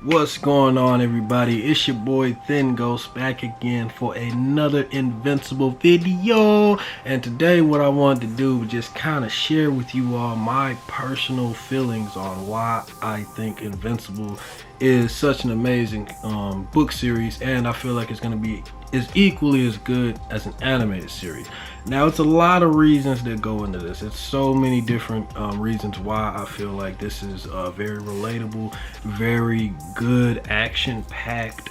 What's going on, everybody? It's your boy Thin Ghost back again for another Invincible video. And today what I wanted to do was just kind of share with you all my personal feelings on why I think Invincible is such an amazing book series, and I feel like it's going to be equally as good as an animated series. Now, it's a lot of reasons that go into this. It's so many different reasons why I feel like this is very relatable, very good, action-packed,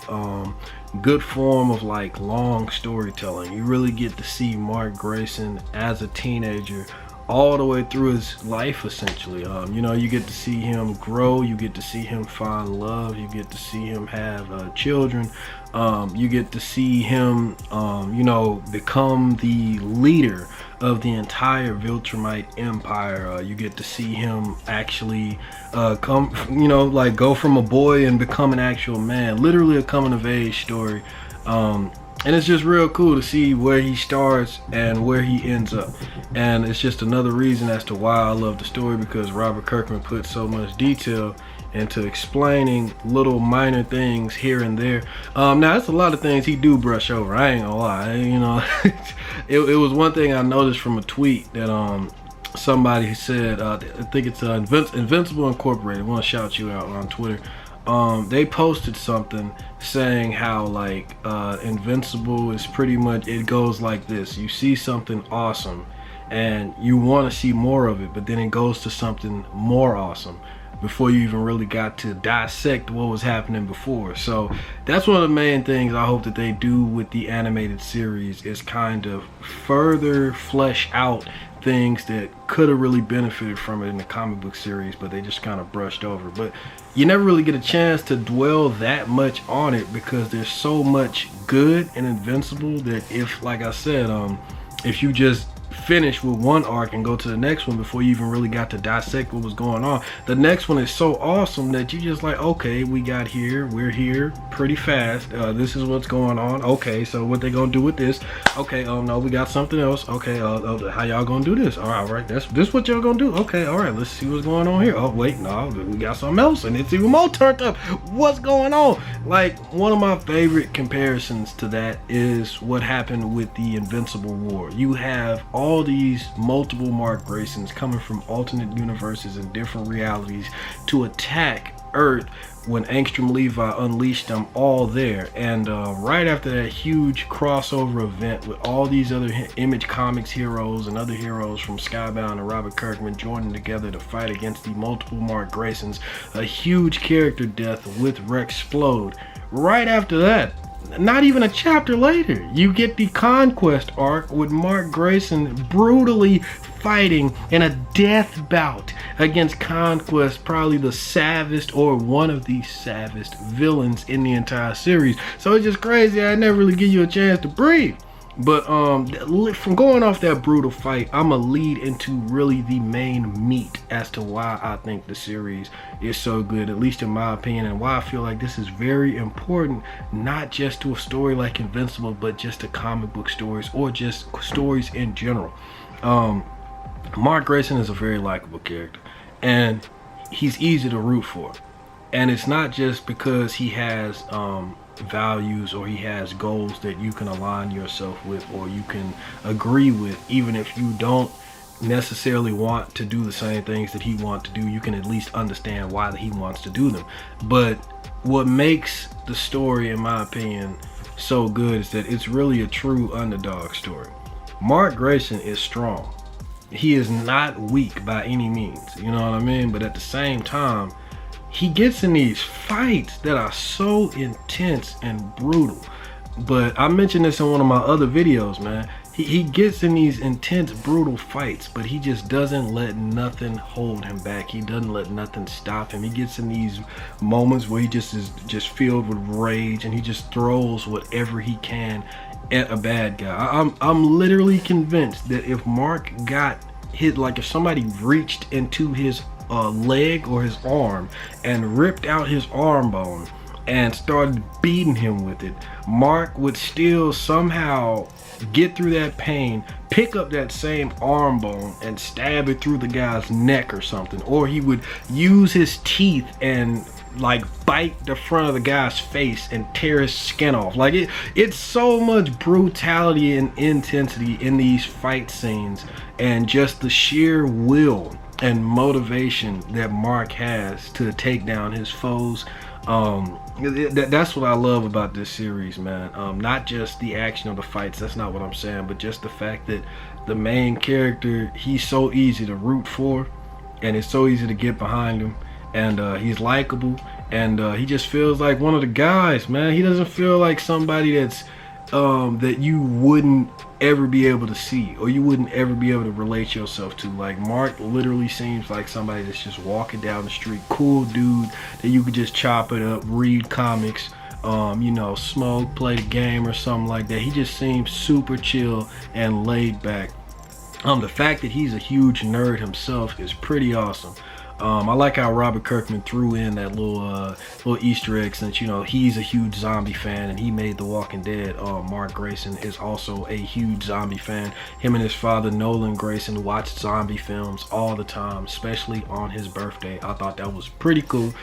good form of like long storytelling. You really get to see Mark Grayson as a teenager all the way through his life, essentially. You get to see him grow, you get to see him find love, you get to see him have children, you get to see him become the leader of the entire Viltrumite empire. You get to see him actually go from a boy and become an actual man, literally a coming of age story. And it's just real cool to see where he starts and where he ends up. And it's just another reason as to why I love the story, because Robert Kirkman put so much detail into explaining little minor things here and there. Now, that's a lot of things he do brush over, I ain't gonna lie. It was one thing I noticed from a tweet that somebody said, I think it's Invincible Incorporated, I want to shout you out on Twitter. They posted something saying how like Invincible is pretty much, it goes like this: you see something awesome and you want to see more of it, but then it goes to something more awesome before you even really got to dissect what was happening before. So that's one of the main things I hope that they do with the animated series, is kind of further flesh out things that could have really benefited from it in the comic book series, but they just kind of brushed over. But you never really get a chance to dwell that much on it because there's so much good in Invincible that if, like I said, if you just finish with one arc and go to the next one before you even really got to dissect what was going on, the next one is so awesome that you just like, okay, we're here pretty fast, this is what's going on, okay, so what they gonna do with this, okay, no, we got something else, okay, how y'all gonna do this, all right, this what y'all gonna do, okay, all right, let's see what's going on here, oh wait, no, we got something else and it's even more turned up, what's going on? Like, one of my favorite comparisons to that is what happened with the Invincible War. You have all these multiple Mark Graysons coming from alternate universes and different realities to attack Earth when Angstrom Levi unleashed them all there. And right after that huge crossover event with all these other Image Comics heroes and other heroes from Skybound and Robert Kirkman joining together to fight against the multiple Mark Graysons, a huge character death with Rexplode. Right after that, not even a chapter later, you get the Conquest arc with Mark Grayson brutally fighting in a death bout against Conquest, probably the savagest or one of the savagest villains in the entire series. So it's just crazy. I never really give you a chance to breathe. But from going off that brutal fight, I'm gonna lead into really the main meat as to why I think the series is so good, at least in my opinion, and why I feel like this is very important, not just to a story like Invincible, but just to comic book stories or just stories in general. Mark Grayson is a very likable character, and he's easy to root for. And it's not just because he has values or he has goals that you can align yourself with or you can agree with, even if you don't necessarily want to do the same things that he wants to do. You can at least understand why he wants to do them. But what makes the story, in my opinion, so good is that it's really a true underdog story. Mark Grayson is strong. He is not weak by any means, you know what I mean? But at the same time, he gets in these fights that are so intense and brutal. But I mentioned this in one of my other videos, man. He gets in these intense, brutal fights, but he just doesn't let nothing hold him back. He doesn't let nothing stop him. He gets in these moments where he just is just filled with rage and he just throws whatever he can at a bad guy. I'm literally convinced that if Mark got hit, like if somebody reached into his leg or his arm and ripped out his arm bone, and started beating him with it, Mark would still somehow get through that pain, pick up that same arm bone and stab it through the guy's neck or something. Or he would use his teeth and like bite the front of the guy's face and tear his skin off. Like it's so much brutality and intensity in these fight scenes, and just the sheer will and motivation that Mark has to take down his foes. That's what I love about this series, man. Not just the action of the fights, that's not what I'm saying, but just the fact that the main character, he's so easy to root for, and it's so easy to get behind him, and he's likable, and he just feels like one of the guys, man. He doesn't feel like somebody that's that you wouldn't ever be able to see, or you wouldn't ever be able to relate yourself to. Like, Mark literally seems like somebody that's just walking down the street, cool dude that you could just chop it up, read comics, you know, smoke, play the game or something like that. He just seems super chill and laid back. The fact that he's a huge nerd himself is pretty awesome. I like how Robert Kirkman threw in that little Easter egg, since, you know, he's a huge zombie fan and he made The Walking Dead. Mark Grayson is also a huge zombie fan. Him and his father, Nolan Grayson, watched zombie films all the time, especially on his birthday. I thought that was pretty cool.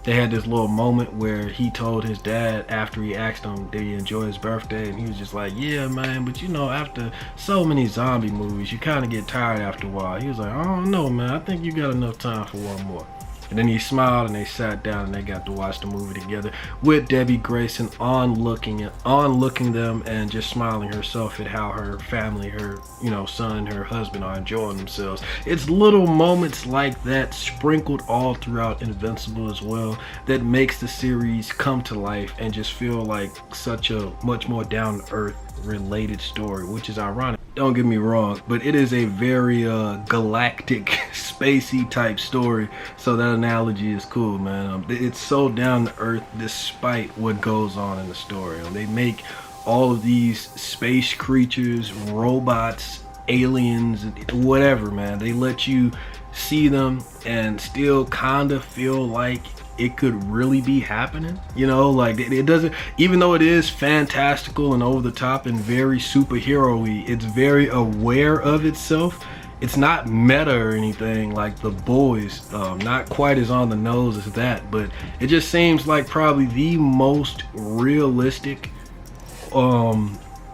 They had this little moment where he told his dad, after he asked him did he enjoy his birthday, and he was just like, yeah man, but you know, after so many zombie movies you kind of get tired after a while. He was like, I don't know man, I think you got enough time for one more. And then he smiled and they sat down and they got to watch the movie together with Debbie Grayson onlooking them and just smiling herself at how her family, her, you know, son and her husband are enjoying themselves. It's little moments like that sprinkled all throughout Invincible as well that makes the series come to life and just feel like such a much more down-to-earth related story, which is ironic. Don't get me wrong, but it is a very galactic, spacey type story, so that analogy is cool, man. It's so down to earth despite what goes on in the story. They make all of these space creatures, robots, aliens, whatever, man. They let you see them and still kind of feel like it could really be happening, you know. Like it doesn't, even though it is fantastical and over the top and very superhero-y, it's very aware of itself. It's not meta or anything like The Boys, not quite as on the nose as that, but it just seems like probably the most realistic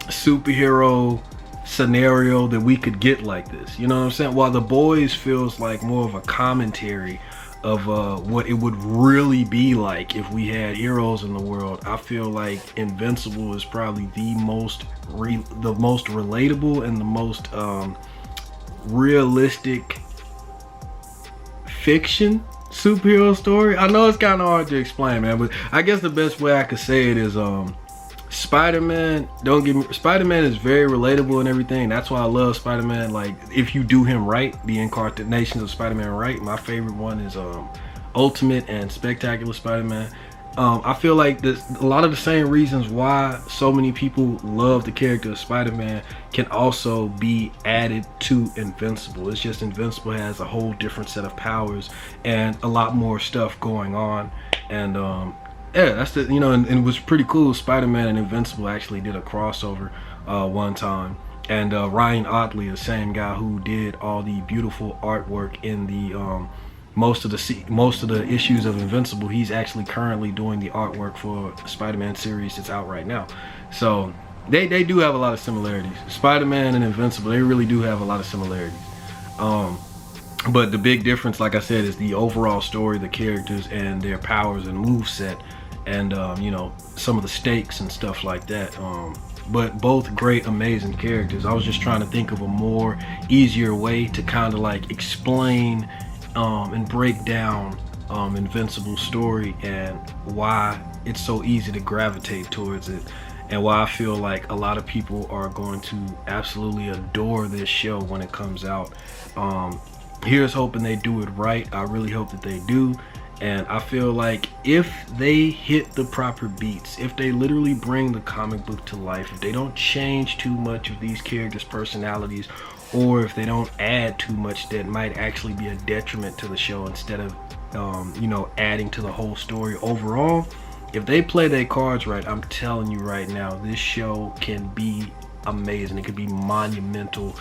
superhero scenario that we could get like this, you know what I'm saying? While The Boys feels like more of a commentary of what it would really be like if we had heroes in the world, I feel like Invincible is probably the most relatable and the most realistic fiction superhero story. I know it's kind of hard to explain, man, but I guess the best way I could say it is Spider-Man, don't get me, Spider-Man is very relatable and everything. That's why I love Spider-Man. Like, if you do him right, the incarnations of Spider-Man right. My favorite one is Ultimate and Spectacular Spider-Man. I feel like a lot of the same reasons why so many people love the character of Spider-Man can also be added to Invincible. It's just Invincible has a whole different set of powers and a lot more stuff going on. And yeah, that's the, you know, and it was pretty cool. Spider-Man and Invincible actually did a crossover one time, and Ryan Otley, the same guy who did all the beautiful artwork in the most of the issues of Invincible, he's actually currently doing the artwork for the Spider-Man series that's out right now. So they do have a lot of similarities. Spider-Man and Invincible, they really do have a lot of similarities. But the big difference, like I said, is the overall story, the characters and their powers and moveset, and you know, some of the stakes and stuff like that. But both great, amazing characters. I was just trying to think of a more easier way to kind of like explain and break down Invincible's story and why it's so easy to gravitate towards it, and why I feel like a lot of people are going to absolutely adore this show when it comes out. Here's hoping they do it right. I really hope that they do. And I feel like if they hit the proper beats, if they literally bring the comic book to life, if they don't change too much of these characters' personalities, or if they don't add too much that might actually be a detriment to the show instead of you know, adding to the whole story overall, if they play their cards right, I'm telling you right now, this show can be amazing. It could be monumental.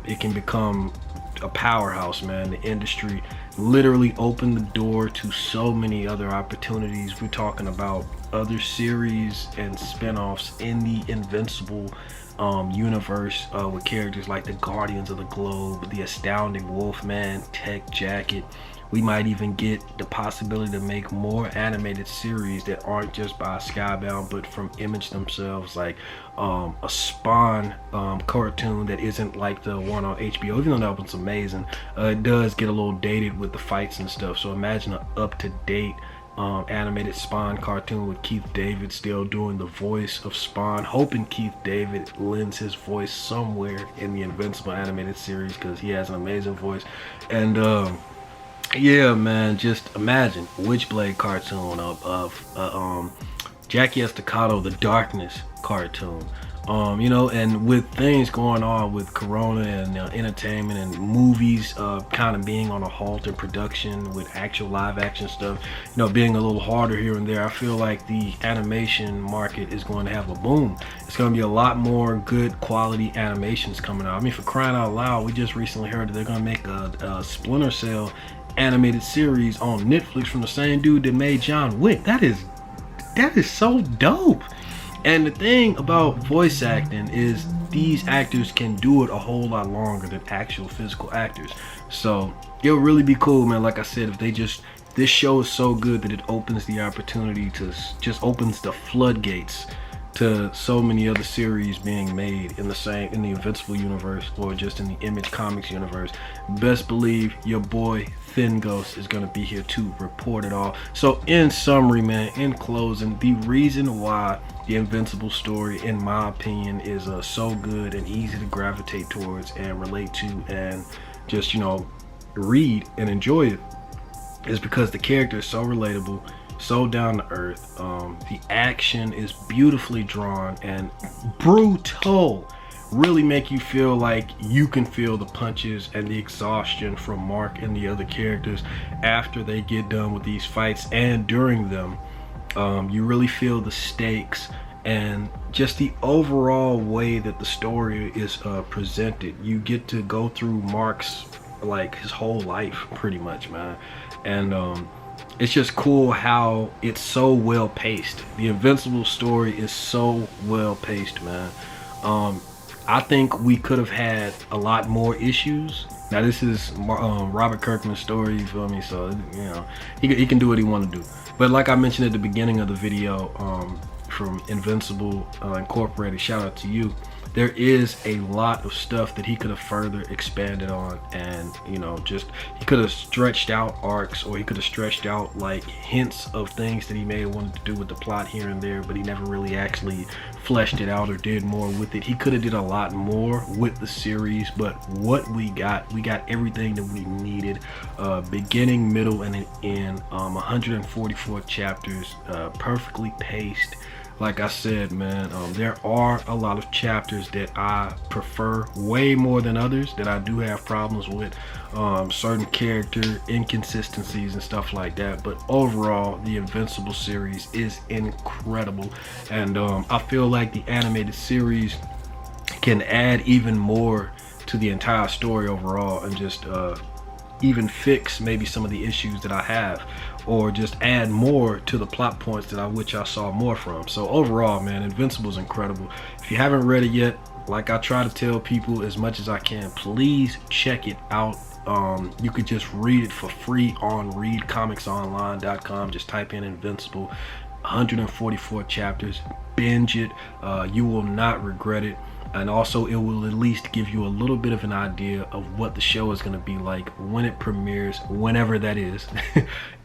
It can become a powerhouse, man. The industry literally opened the door to so many other opportunities. We're talking about other series and spin-offs in the Invincible universe, with characters like the Guardians of the Globe, the Astounding Wolfman, Tech Jacket. We might even get the possibility to make more animated series that aren't just by Skybound but from Image themselves, like a Spawn cartoon that isn't like the one on HBO. Even though that one's amazing, it does get a little dated with the fights and stuff. So imagine an up-to-date animated Spawn cartoon with Keith David still doing the voice of Spawn. Hoping Keith David lends his voice somewhere in the Invincible animated series, because he has an amazing voice. And yeah, man, just imagine Witchblade cartoon of Jackie Estacado, the Darkness cartoon. You know, and with things going on with Corona and entertainment and movies kind of being on a halt in production with actual live action stuff, you know, being a little harder here and there, I feel like the animation market is going to have a boom. It's going to be a lot more good quality animations coming out. I mean, for crying out loud, we just recently heard that they're going to make a Splinter Cell animated series on Netflix from the same dude that made John Wick. That is so dope. And the thing about voice acting is these actors can do it a whole lot longer than actual physical actors. So it would really be cool, man. Like I said, if they just, this show is so good that it opens the opportunity to, just opens the floodgates to so many other series being made in the Invincible universe, or just in the Image Comics universe. Best believe your boy Thin Ghost is going to be here to report it all. So in summary, man, in closing, the reason why the Invincible story, in my opinion, is so good and easy to gravitate towards and relate to and just, you know, read and enjoy it, is because the character is so relatable, so down to earth. The action is beautifully drawn and brutal. Really make you feel like you can feel the punches and the exhaustion from Mark and the other characters after they get done with these fights, and during them. You really feel the stakes and just the overall way that the story is presented. You get to go through Mark's, like, his whole life pretty much, man. And it's just cool how it's so well paced. The Invincible story is so well paced, man. I think we could have had a lot more issues. Now this is Robert Kirkman's story, you feel me? So, you know, he can do what he want to do. But like I mentioned at the beginning of the video, from Invincible Incorporated, shout out to you, there is a lot of stuff that he could have further expanded on, and, you know, just, he could have stretched out arcs, or he could have stretched out like hints of things that he may have wanted to do with the plot here and there, but he never really actually fleshed it out or did more with it. He could have did a lot more with the series, but what we got everything that we needed, beginning, middle, and an end. 144 chapters, perfectly paced. Like I said, man, there are a lot of chapters that I prefer way more than others, that I do have problems with, certain character inconsistencies and stuff like that. But overall, the Invincible series is incredible, and I feel like the animated series can add even more to the entire story overall, and just even fix maybe some of the issues that I have, or just add more to the plot points that I wish I saw more from. So overall, man, Invincible is incredible. If you haven't read it yet, like I try to tell people as much as I can, please check it out. You could just read it for free on readcomicsonline.com. Just type in Invincible, 144 chapters, binge it. You will not regret it. And also, it will at least give you a little bit of an idea of what the show is going to be like when it premieres, whenever that is.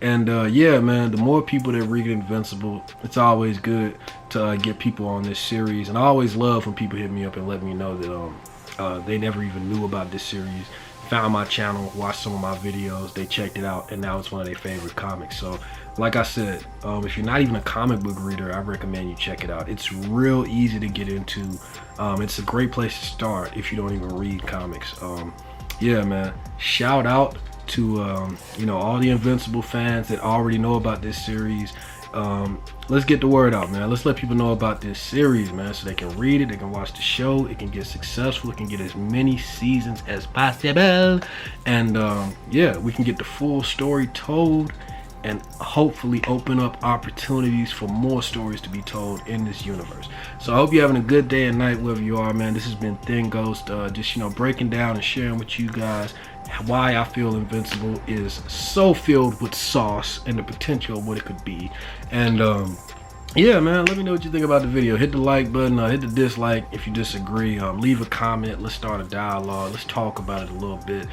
And yeah, man, the more people that read Invincible, it's always good to get people on this series. And I always love when people hit me up and let me know that they never even knew about this series, found my channel, watched some of my videos, they checked it out, and now it's one of their favorite comics. So like I said, if you're not even a comic book reader, I recommend you check it out. It's real easy to get into. It's a great place to start if you don't even read comics. Yeah, man, shout out to you know, all the Invincible fans that already know about this series let's get the word out, man. Let's let people know about this series, man, so they can read it, they can watch the show, it can get successful, it can get as many seasons as possible, and yeah, we can get the full story told and hopefully open up opportunities for more stories to be told in this universe. So I hope you're having a good day and night wherever you are, man. This has been Thin Ghost, just, you know, breaking down and sharing with you guys why I feel Invincible is so filled with sauce and the potential of what it could be. And yeah, man, let me know what you think about the video. Hit the like button, hit the dislike if you disagree. Leave a comment. Let's start a dialogue. Let's talk about it a little bit.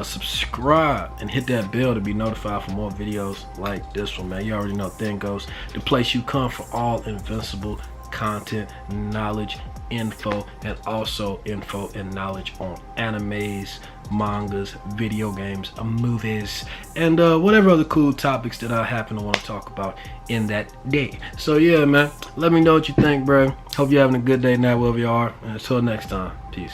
Subscribe and hit that bell to be notified for more videos like this one, man. You already know Thin Ghost, the place you come for all Invincible content, knowledge, info, and also info and knowledge on animes, mangas, video games, movies, and whatever other cool topics that I happen to want to talk about in that day. So yeah, man, let me know what you think, bro. Hope you're having a good day now wherever you are, and until next time, peace.